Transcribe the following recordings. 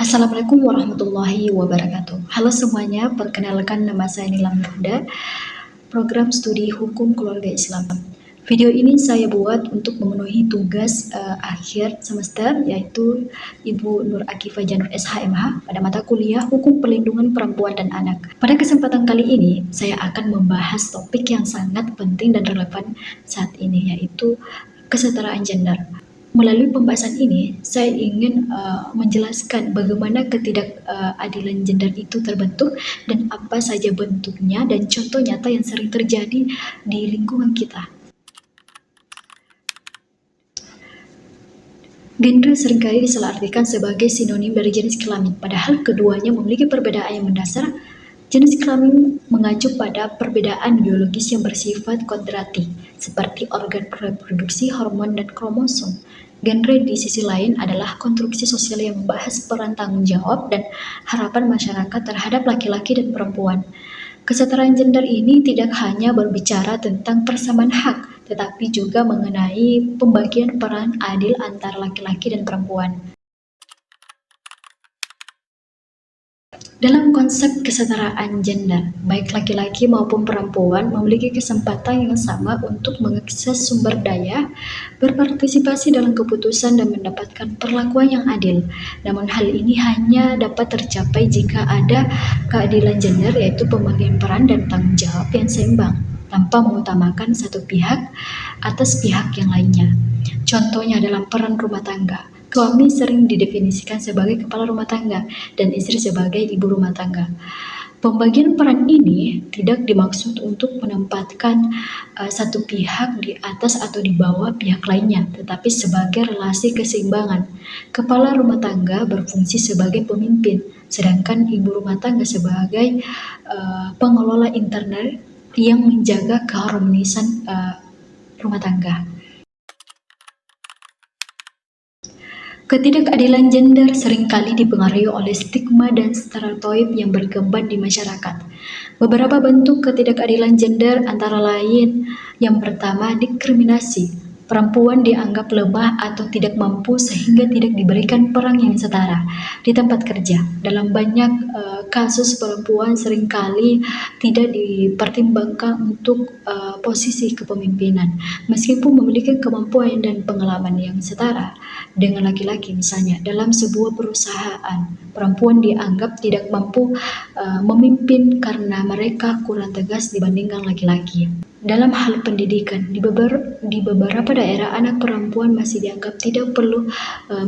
Assalamualaikum warahmatullahi wabarakatuh. Halo semuanya, perkenalkan nama saya Nila Mirhuda, program studi Hukum Keluarga Islam. Video ini saya buat untuk memenuhi tugas akhir semester, yaitu Ibu Nur Akifah Janur SHMH pada mata kuliah Hukum Perlindungan Perempuan dan Anak. Pada kesempatan kali ini, saya akan membahas topik yang sangat penting dan relevan saat ini, yaitu kesetaraan gender. Melalui pembahasan ini, saya ingin menjelaskan bagaimana ketidakadilan gender itu terbentuk dan apa saja bentuknya dan contoh nyata yang sering terjadi di lingkungan kita. Gender seringkali disalahartikan sebagai sinonim dari jenis kelamin, padahal keduanya memiliki perbedaan yang mendasar. Jenis kelamin mengacu pada perbedaan biologis yang bersifat kodrati, seperti organ reproduksi, hormon, dan kromosom. Genre di sisi lain adalah konstruksi sosial yang membahas peran tanggung jawab dan harapan masyarakat terhadap laki-laki dan perempuan. Kesetaraan gender ini tidak hanya berbicara tentang persamaan hak, tetapi juga mengenai pembagian peran adil antara laki-laki dan perempuan. Dalam konsep kesetaraan gender, baik laki-laki maupun perempuan memiliki kesempatan yang sama untuk mengakses sumber daya, berpartisipasi dalam keputusan, dan mendapatkan perlakuan yang adil. Namun hal ini hanya dapat tercapai jika ada keadilan gender, yaitu pembagian peran dan tanggung jawab yang seimbang, tanpa mengutamakan satu pihak atas pihak yang lainnya. Contohnya dalam peran rumah tangga. Suami sering didefinisikan sebagai kepala rumah tangga dan istri sebagai ibu rumah tangga. Pembagian peran ini tidak dimaksud untuk menempatkan satu pihak di atas atau di bawah pihak lainnya, tetapi sebagai relasi keseimbangan. Kepala rumah tangga berfungsi sebagai pemimpin, sedangkan ibu rumah tangga sebagai pengelola internal yang menjaga keharmonisan rumah tangga. Ketidakadilan gender seringkali dipengaruhi oleh stigma dan stereotip yang berkembang di masyarakat. Beberapa bentuk ketidakadilan gender antara lain, yang pertama, diskriminasi. Perempuan dianggap lemah atau tidak mampu sehingga tidak diberikan peran yang setara di tempat kerja. Dalam banyak kasus, perempuan seringkali tidak dipertimbangkan untuk posisi kepemimpinan, meskipun memiliki kemampuan dan pengalaman yang setara dengan laki-laki. Misalnya, dalam sebuah perusahaan, perempuan dianggap tidak mampu memimpin karena mereka kurang tegas dibandingkan laki-laki. Dalam hal pendidikan, di beberapa daerah anak perempuan masih dianggap tidak perlu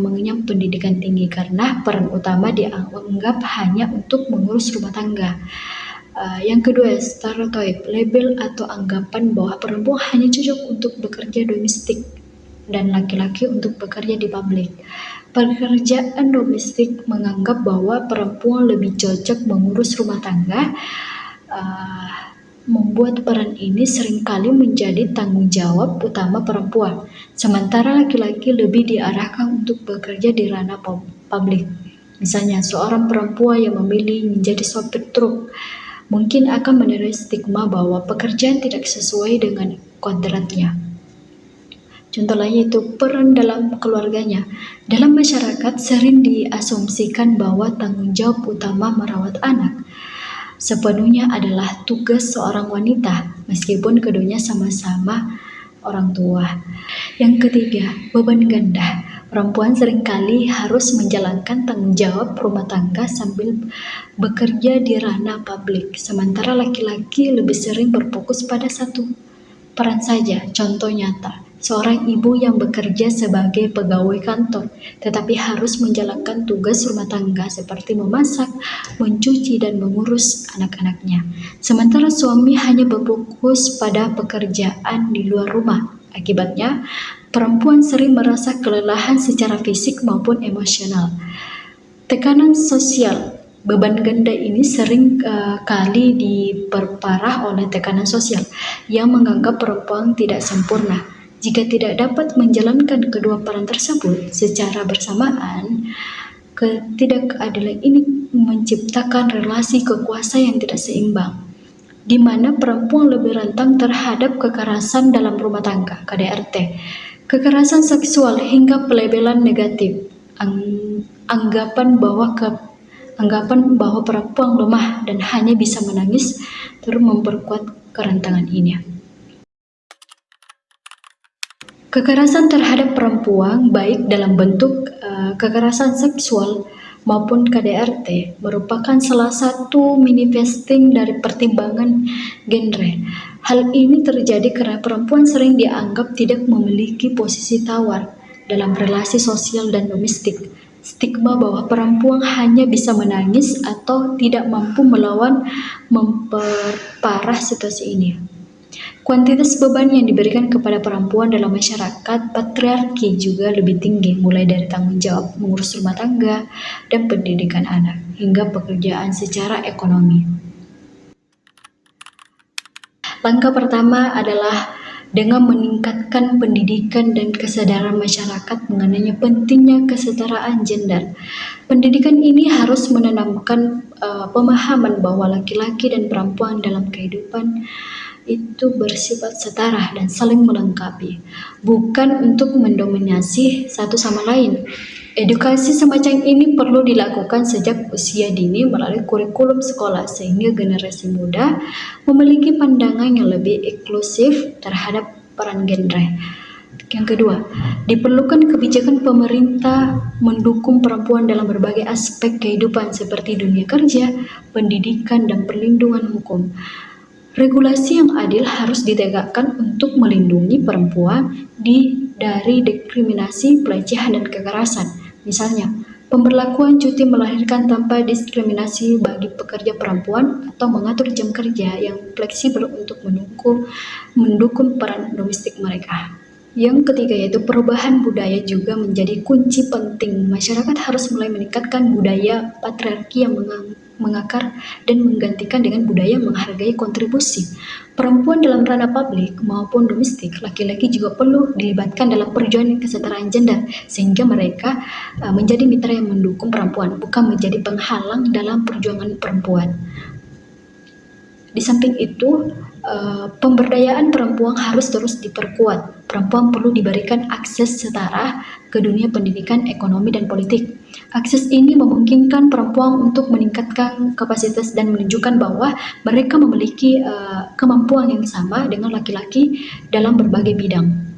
mengenyam pendidikan tinggi karena peran utama dianggap hanya untuk mengurus rumah tangga. Yang kedua, stereotip, label atau anggapan bahwa perempuan hanya cocok untuk bekerja domestik dan laki-laki untuk bekerja di publik. Pekerjaan domestik menganggap bahwa perempuan lebih cocok mengurus rumah tangga, membuat peran ini seringkali menjadi tanggung jawab utama perempuan, sementara laki-laki lebih diarahkan untuk bekerja di ranah publik. Misalnya, seorang perempuan yang memilih menjadi sopir truk mungkin akan menerima stigma bahwa pekerjaan tidak sesuai dengan kodratnya. Contoh lainnya itu peran dalam keluarganya. Dalam masyarakat sering diasumsikan bahwa tanggung jawab utama merawat anak sepenuhnya adalah tugas seorang wanita, meskipun keduanya sama-sama orang tua. Yang ketiga, beban ganda. Perempuan seringkali harus menjalankan tanggung jawab rumah tangga sambil bekerja di ranah publik, sementara laki-laki lebih sering berfokus pada satu peran saja. Contoh nyata, seorang ibu yang bekerja sebagai pegawai kantor, tetapi harus menjalankan tugas rumah tangga seperti memasak, mencuci, dan mengurus anak-anaknya. Sementara suami hanya berfokus pada pekerjaan di luar rumah. Akibatnya, perempuan sering merasa kelelahan secara fisik maupun emosional. Tekanan sosial. Beban ganda ini sering kali diperparah oleh tekanan sosial yang menganggap perempuan tidak sempurna. Jika tidak dapat menjalankan kedua peran tersebut secara bersamaan, ketidakadilan ini menciptakan relasi kekuasaan yang tidak seimbang, di mana perempuan lebih rentan terhadap kekerasan dalam rumah tangga (KDRT), kekerasan seksual, hingga pelabelan negatif. anggapan bahwa perempuan lemah dan hanya bisa menangis terus memperkuat kerentangan ini. Kekerasan terhadap perempuan, baik dalam bentuk kekerasan seksual maupun KDRT, merupakan salah satu manifesting dari pertimbangan genre. Hal ini terjadi karena perempuan sering dianggap tidak memiliki posisi tawar dalam relasi sosial dan domestik. Stigma bahwa perempuan hanya bisa menangis atau tidak mampu melawan memperparah situasi ini. Kuantitas beban yang diberikan kepada perempuan dalam masyarakat patriarki juga lebih tinggi, mulai dari tanggung jawab mengurus rumah tangga dan pendidikan anak, hingga pekerjaan secara ekonomi. Langkah pertama adalah dengan meningkatkan pendidikan dan kesadaran masyarakat mengenai pentingnya kesetaraan gender. Pendidikan ini harus menanamkan pemahaman bahwa laki-laki dan perempuan dalam kehidupan itu bersifat setara dan saling melengkapi, bukan untuk mendominasi satu sama lain. Edukasi semacam ini perlu dilakukan sejak usia dini melalui kurikulum sekolah sehingga generasi muda memiliki pandangan yang lebih inklusif terhadap peran genre. Yang kedua, diperlukan kebijakan pemerintah mendukung perempuan dalam berbagai aspek kehidupan seperti dunia kerja, pendidikan, dan perlindungan hukum. Regulasi yang adil harus ditegakkan untuk melindungi perempuan dari diskriminasi, pelecehan, dan kekerasan. Misalnya, pemberlakuan cuti melahirkan tanpa diskriminasi bagi pekerja perempuan atau mengatur jam kerja yang fleksibel untuk mendukung peran domestik mereka. Yang ketiga yaitu perubahan budaya juga menjadi kunci penting. Masyarakat harus mulai meningkatkan budaya patriarki yang mengakar dan menggantikan dengan budaya menghargai kontribusi perempuan dalam ranah publik maupun domestik. Laki-laki juga perlu dilibatkan dalam perjuangan kesetaraan gender sehingga mereka menjadi mitra yang mendukung perempuan, bukan menjadi penghalang dalam perjuangan perempuan. Di samping itu, pemberdayaan perempuan harus terus diperkuat. Perempuan perlu diberikan akses setara ke dunia pendidikan, ekonomi, dan politik. Akses ini memungkinkan perempuan untuk meningkatkan kapasitas dan menunjukkan bahwa mereka memiliki kemampuan yang sama dengan laki-laki dalam berbagai bidang.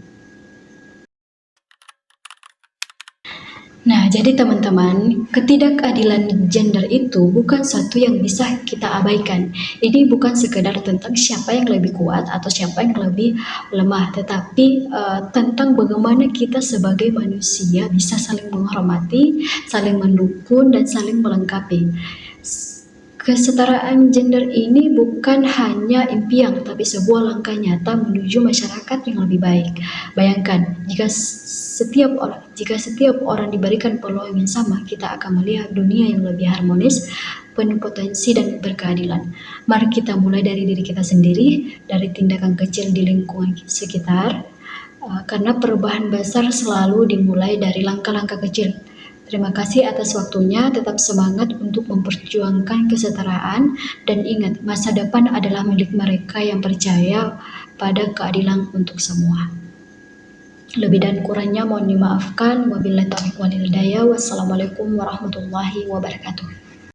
Nah, jadi teman-teman, ketidakadilan gender itu bukan sesuatu yang bisa kita abaikan. Ini bukan sekedar tentang siapa yang lebih kuat atau siapa yang lebih lemah, tetapi tentang bagaimana kita sebagai manusia bisa saling menghormati, saling mendukung, dan saling melengkapi. Kesetaraan gender ini bukan hanya impian, tapi sebuah langkah nyata menuju masyarakat yang lebih baik. Bayangkan, jika setiap orang diberikan peluang yang sama, kita akan melihat dunia yang lebih harmonis, penuh potensi dan berkeadilan. Mari kita mulai dari diri kita sendiri, dari tindakan kecil di lingkungan sekitar, karena perubahan besar selalu dimulai dari langkah-langkah kecil. Terima kasih atas waktunya, tetap semangat untuk memperjuangkan kesetaraan, dan ingat, masa depan adalah milik mereka yang percaya pada keadilan untuk semua. Lebih dan kurangnya mohon dimaafkan. Wabillahi taufiq wal hidayah. Wassalamualaikum warahmatullahi wabarakatuh.